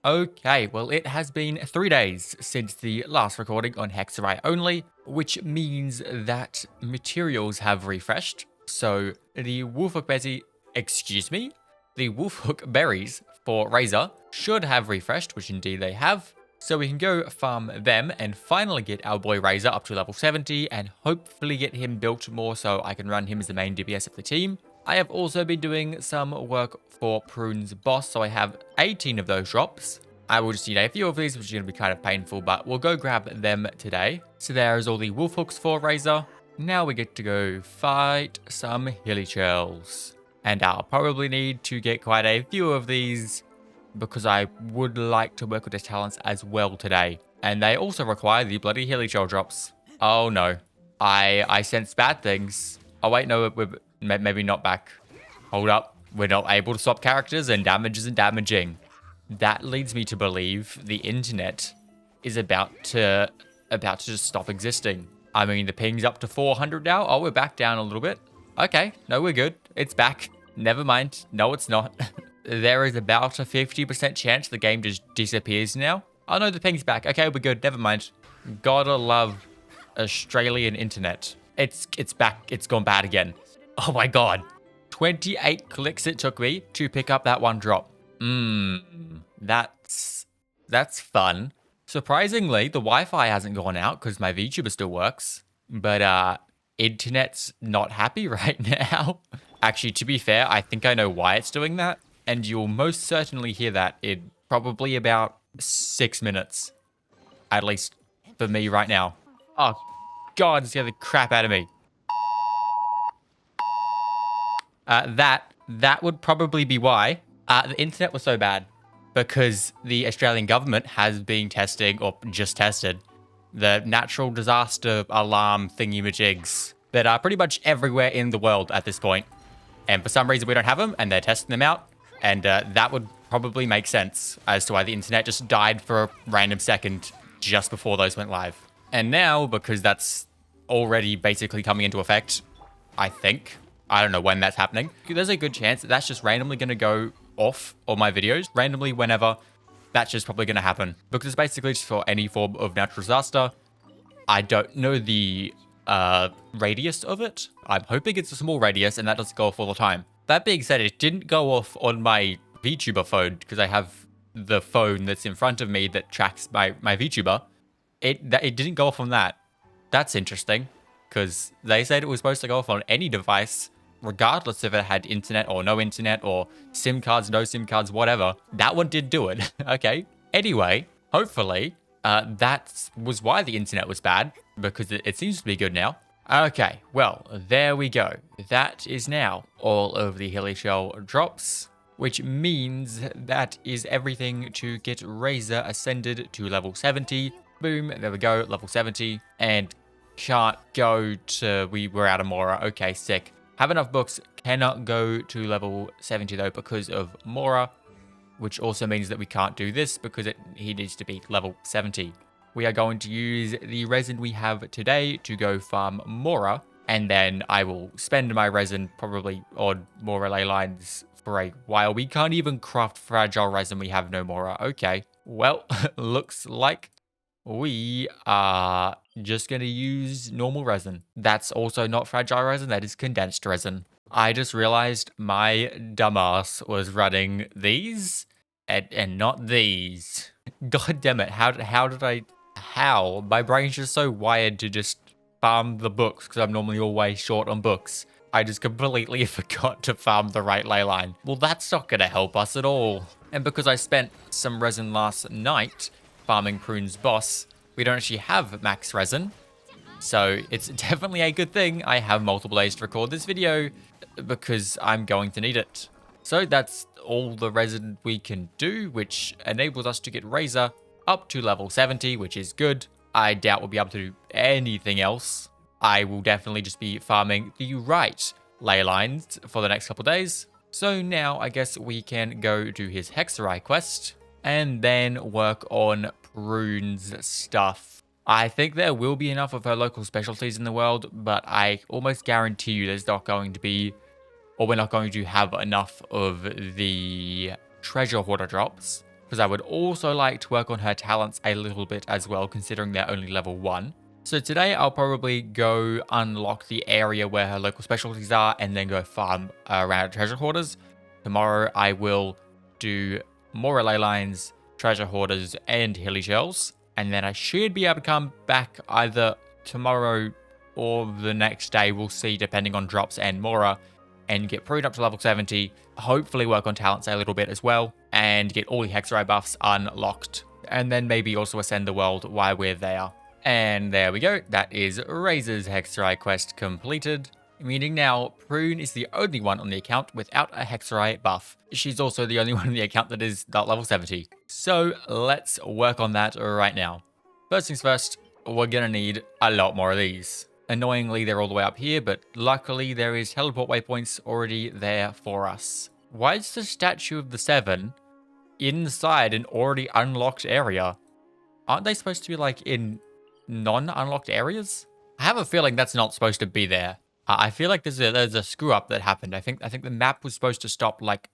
Okay, well, it has been 3 days since the last recording on Hexerei only, which means that materials have refreshed. So the Wolfhook Berry, excuse me, the Wolfhook Berries for Razor should have refreshed, which indeed they have. So we can go farm them and finally get our boy Razor up to level 70 and hopefully get him built more so I can run him as the main DPS of the team. I have also been doing some work for Prune's boss, so I have 18 of those drops. I will just need a few of these, which is going to be kind of painful, but we'll go grab them today. So there's all the wolf hooks for Razor. Now we get to go fight some hilichurls. And I'll probably need to get quite a few of these because I would like to work with the talents as well today. And they also require the bloody hilichurl drops. Oh no. I sense bad things. Oh wait, no, we're maybe not back. Hold up. We're not able to swap characters and damage isn't damaging. That leads me to believe the internet is about to just stop existing. I mean, the ping's up to 400 now. Oh, we're back down a little bit. Okay, no, we're good. It's back. Never mind. No, it's not. There is about a 50% chance the game just disappears now. Oh no, the ping's back. Okay, we're good. Never mind. Gotta love Australian internet. It's back. It's gone bad again. Oh my god. 28 clicks it took me to pick up that one drop. That's fun. Surprisingly, the Wi-Fi hasn't gone out because my VTuber still works. But internet's not happy right now. Actually, to be fair, I think I know why it's doing that. And you'll most certainly hear that in probably about 6 minutes. At least for me right now. Oh, God, it's scared the crap out of me. That would probably be why the internet was so bad, because the Australian government has been testing, or just tested, the natural disaster alarm thingy-majigs that are pretty much everywhere in the world at this point. And for some reason we don't have them, and they're testing them out, and that would probably make sense as to why the internet just died for a random second just before those went live. And now, because that's already basically coming into effect, I think, I don't know when that's happening, there's a good chance that that's just randomly going to go off all my videos, randomly whenever. That's just probably going to happen, because it's basically just for any form of natural disaster. I don't know the radius of it. I'm hoping it's a small radius and that doesn't go off all the time. That being said, it didn't go off on my VTuber phone because I have the phone that's in front of me that tracks my VTuber. It didn't go off on that. That's interesting, because they said it was supposed to go off on any device, regardless if it had internet or no internet or SIM cards, no SIM cards, whatever. That one did do it. Okay. Anyway, hopefully, that was why the internet was bad, because it seems to be good now. Okay, well, there we go. That is now all of the hilichurl drops, which means that is everything to get Razor ascended to level 70. Boom, there we go, level 70. And can't go to, we're out of Mora. Okay, sick. Have enough books, cannot go to level 70 though because of Mora, which also means that we can't do this because he needs to be level 70. We are going to use the resin we have today to go farm Mora, and then I will spend my resin probably on Mora ley lines for a while. We can't even craft fragile resin, we have no Mora. Okay, well, looks like we are just going to use normal resin. That's also not fragile resin, that is condensed resin. I just realized my dumbass was running these and not these. God damn it, how? My brain's just so wired to just farm the books because I'm normally always short on books. I just completely forgot to farm the right ley line. Well, that's not going to help us at all. And because I spent some resin last night farming Prune's boss, we don't actually have max resin. So it's definitely a good thing I have multiple days to record this video because I'm going to need it. So that's all the resin we can do, which enables us to get Razor up to level 70, which is good. I doubt we'll be able to do anything else. I will definitely just be farming the right ley lines for the next couple days. So now I guess we can go do his Hexerei quest and then work on Prune's stuff. I think there will be enough of her local specialties in the world, but I almost guarantee you there's not going to be, or we're not going to have enough of the treasure hoarder drops. because I would also like to work on her talents a little bit as well, considering they're only level 1. So today I'll probably go unlock the area where her local specialties are and then go farm around treasure hoarders. Tomorrow I will do more relay lines, treasure hoarders, and hilly shells. And then I should be able to come back either tomorrow or the next day. We'll see, depending on drops and Mora, and get Prune up to level 70. Hopefully work on talents a little bit as well, and get all the Hexerei buffs unlocked. And then maybe also ascend the world while we're there. And there we go. That is Razor's Hexerei quest completed. Meaning now, Prune is the only one on the account without a Hexerei buff. She's also the only one on the account that is not level 70. So let's work on that right now. First things first, we're gonna need a lot more of these. Annoyingly, they're all the way up here, but luckily there is teleport waypoints already there for us. Why is the Statue of the Seven inside an already unlocked area? Aren't they supposed to be like in non-unlocked areas? I have a feeling that's not supposed to be there. I feel like there's a screw up that happened. I think the map was supposed to stop like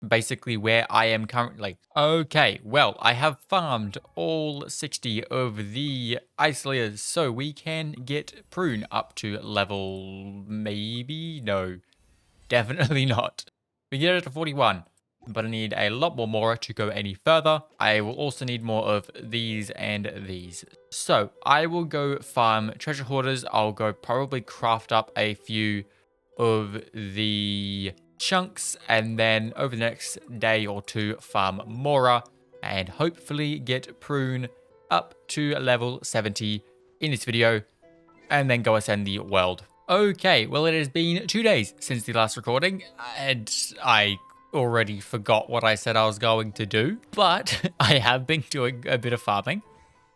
basically where I am currently. Okay, well, I have farmed all 60 of the isolators, so we can get Prune up to level maybe? No, definitely not. We get it to 41. But I need a lot more Mora to go any further. I will also need more of these and these. So I will go farm treasure hoarders. I'll go probably craft up a few of the chunks, and then over the next day or two farm Mora and hopefully get Prune up to level 70 in this video, and then go ascend the world. Okay, well, it has been 2 days since the last recording, and I already forgot what I said I was going to do, but I have been doing a bit of farming.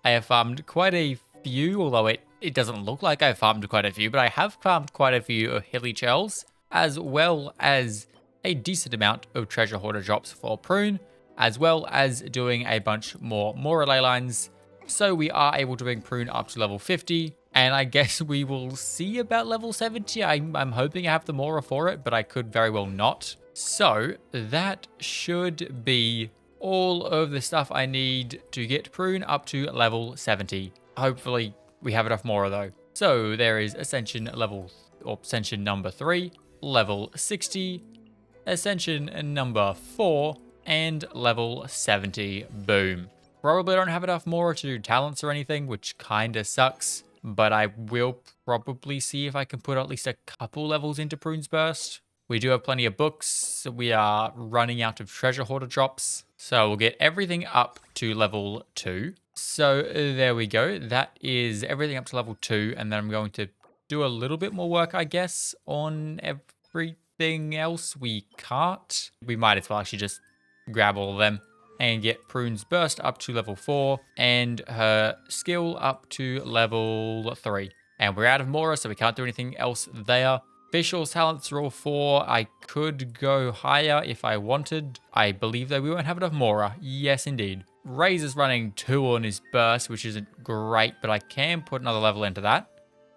I have farmed quite a few, although it doesn't look like I've farmed quite a few, but I have farmed quite a few of hilly shells, as well as a decent amount of treasure hoarder drops for Prune, as well as doing a bunch more relay lines. So we are able to bring Prune up to level 50, and I guess we will see about level 70. I'm hoping I have the Mora for it, but I could very well not. So that should be all of the stuff I need to get Prune up to level 70. Hopefully we have enough Mora though. So there is Ascension Ascension number 3, level 60, Ascension number 4, and level 70. Boom. Probably don't have enough Mora to do talents or anything, which kinda sucks. But I will probably see if I can put at least a couple levels into Prune's Burst. We do have plenty of books. We are running out of treasure hoarder drops. So we'll get everything up to level 2. So there we go. That is everything up to level 2. And then I'm going to do a little bit more work, I guess, on everything else we can't. We might as well actually just grab all of them and get Prune's Burst up to level 4 and her skill up to level 3. And we're out of Mora, so we can't do anything else there. Visual's talents are all 4. I could go higher if I wanted. I believe that we won't have enough Mora. Yes, indeed. Razor's running 2 on his burst, which isn't great, but I can put another level into that.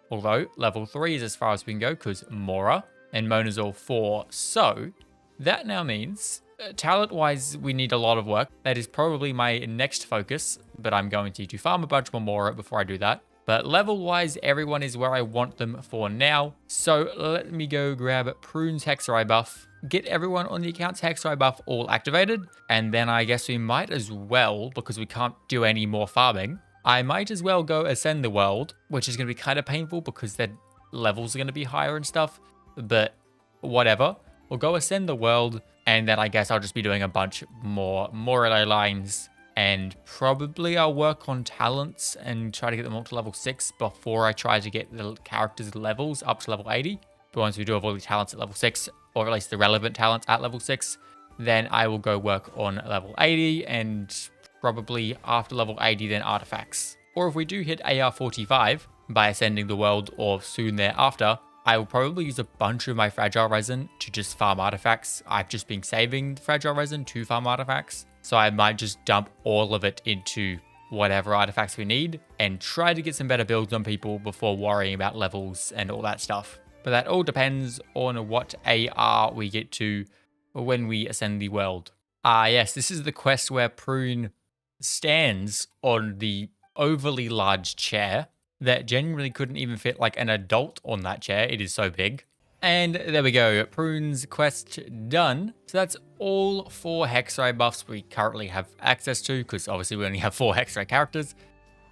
Although, level 3 is as far as we can go, because Mora, and Mona's all 4. So, that now means, talent-wise, we need a lot of work. That is probably my next focus, but I'm going to farm a bunch more Mora before I do that. But level-wise, everyone is where I want them for now. So let me go grab Prune's Hexerei buff, get everyone on the account's Hexerei buff all activated, and then I guess we might as well, because we can't do any more farming, I might as well go ascend the world, which is going to be kind of painful because their levels are going to be higher and stuff, but whatever. We'll go ascend the world, and then I guess I'll just be doing a bunch more relay lines. And probably I'll work on talents and try to get them up to level 6 before I try to get the characters' levels up to level 80. But once we do have all the talents at level 6, or at least the relevant talents at level 6, then I will go work on level 80 and probably after level 80 then artifacts. Or if we do hit AR 45 by ascending the world or soon thereafter, I will probably use a bunch of my fragile resin to just farm artifacts. I've just been saving the fragile resin to farm artifacts. So I might just dump all of it into whatever artifacts we need and try to get some better builds on people before worrying about levels and all that stuff. But that all depends on what AR we get to when we ascend the world. Ah, yes, this is the quest where Prune stands on the overly large chair that genuinely couldn't even fit like an adult on that chair. It is so big. And there we go, Prune's quest done. So that's all 4 Hexerei buffs we currently have access to, because obviously we only have 4 Hexerei characters.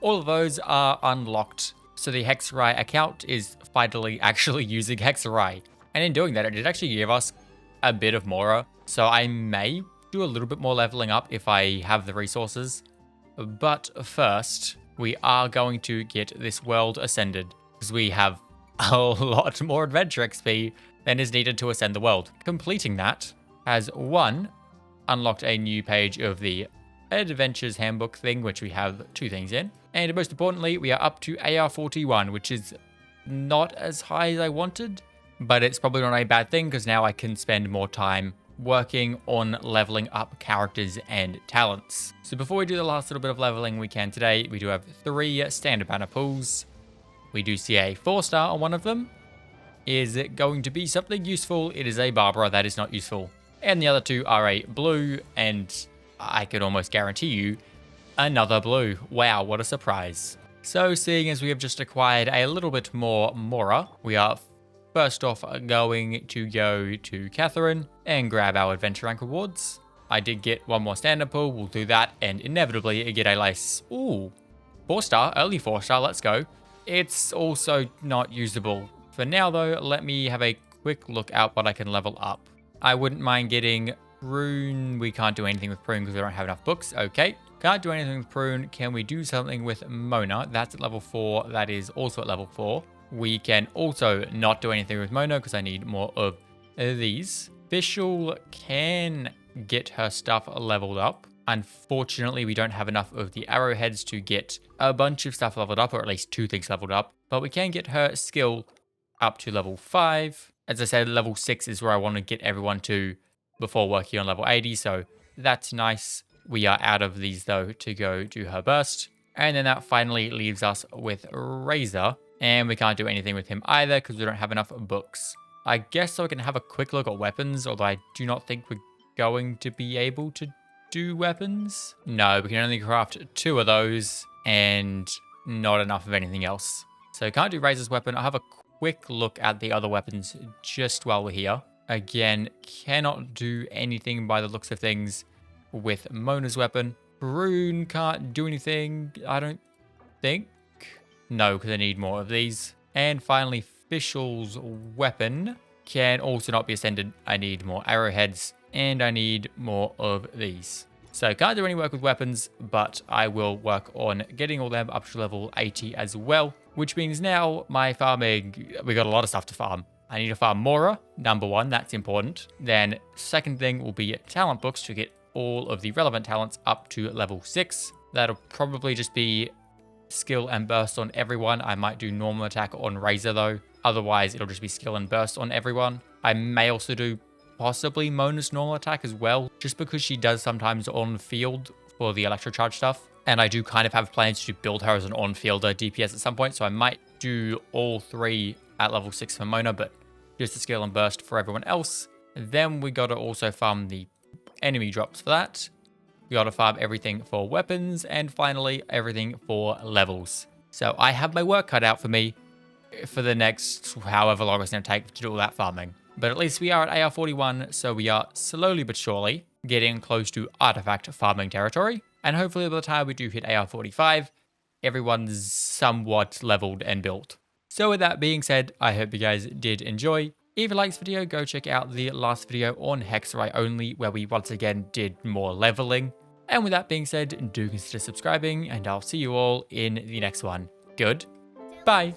All of those are unlocked. So the Hexerei account is finally actually using Hexerei. And in doing that, it did actually give us a bit of Mora. So I may do a little bit more leveling up if I have the resources. But first, we are going to get this world ascended, because we have a lot more adventure XP than is needed to ascend the world. Completing that has unlocked a new page of the Adventures Handbook thing, which we have 2 things in. And most importantly, we are up to AR41, which is not as high as I wanted, but it's probably not a bad thing because now I can spend more time working on leveling up characters and talents. So before we do the last little bit of leveling we can today, we do have 3 standard banner pools. We do see a 4-star on one of them. Is it going to be something useful? It is a Barbara, that is not useful. And the other 2 are a blue, and I could almost guarantee you another blue. Wow, what a surprise. So seeing as we have just acquired a little bit more Mora, we are first off going to go to Catherine and grab our adventure rank rewards. I did get 1 more standard pool, we'll do that, and inevitably get a lace. Ooh, 4-star, early 4-star, let's go. It's also not usable. For now though, let me have a quick look at what I can level up. I wouldn't mind getting Prune. We can't do anything with Prune because we don't have enough books. Okay. Can't do anything with Prune. Can we do something with Mona? That's at level 4. That is also at level 4. We can also not do anything with Mona because I need more of these. Official can get her stuff leveled up. Unfortunately, we don't have enough of the arrowheads to get a bunch of stuff leveled up, or at least 2 things leveled up. But we can get her skill up to level 5. As I said, level 6 is where I want to get everyone to before working on level 80. So that's nice. We are out of these though to go do her burst. And then that finally leaves us with Razor. And we can't do anything with him either because we don't have enough books. I guess so I can have a quick look at weapons, although I do not think we're going to be able to do weapons. No, we can only craft 2 of those and not enough of anything else. So can't do Razor's weapon. I'll have a quick look at the other weapons just while we're here. Again, cannot do anything by the looks of things with Mona's weapon. Prune can't do anything, I don't think. No, because I need more of these. And finally, Fischl's weapon can also not be ascended. I need more arrowheads and I need more of these. So can't do any work with weapons, but I will work on getting all them up to level 80 as well, which means now my farming, we got a lot of stuff to farm. I need to farm Mora, number 1, that's important. Then second thing will be talent books to get all of the relevant talents up to level 6. That'll probably just be skill and burst on everyone. I might do normal attack on Razor though. Otherwise, it'll just be skill and burst on everyone. I may also do possibly Mona's normal attack as well, just because she does sometimes on field for the electro charge stuff. And I do kind of have plans to build her as an on-fielder DPS at some point, so I might do all 3 at level 6 for Mona, but just the skill and burst for everyone else. Then we gotta also farm the enemy drops for that. We gotta farm everything for weapons, and finally everything for levels. So I have my work cut out for me for the next however long it's gonna take to do all that farming. But at least we are at AR41, so we are slowly but surely getting close to artifact farming territory. And hopefully by the time we do hit AR45, everyone's somewhat leveled and built. So with that being said, I hope you guys did enjoy. If you liked this video, go check out the last video on Hexerei only, where we once again did more leveling. And with that being said, do consider subscribing, and I'll see you all in the next one. Goodbye.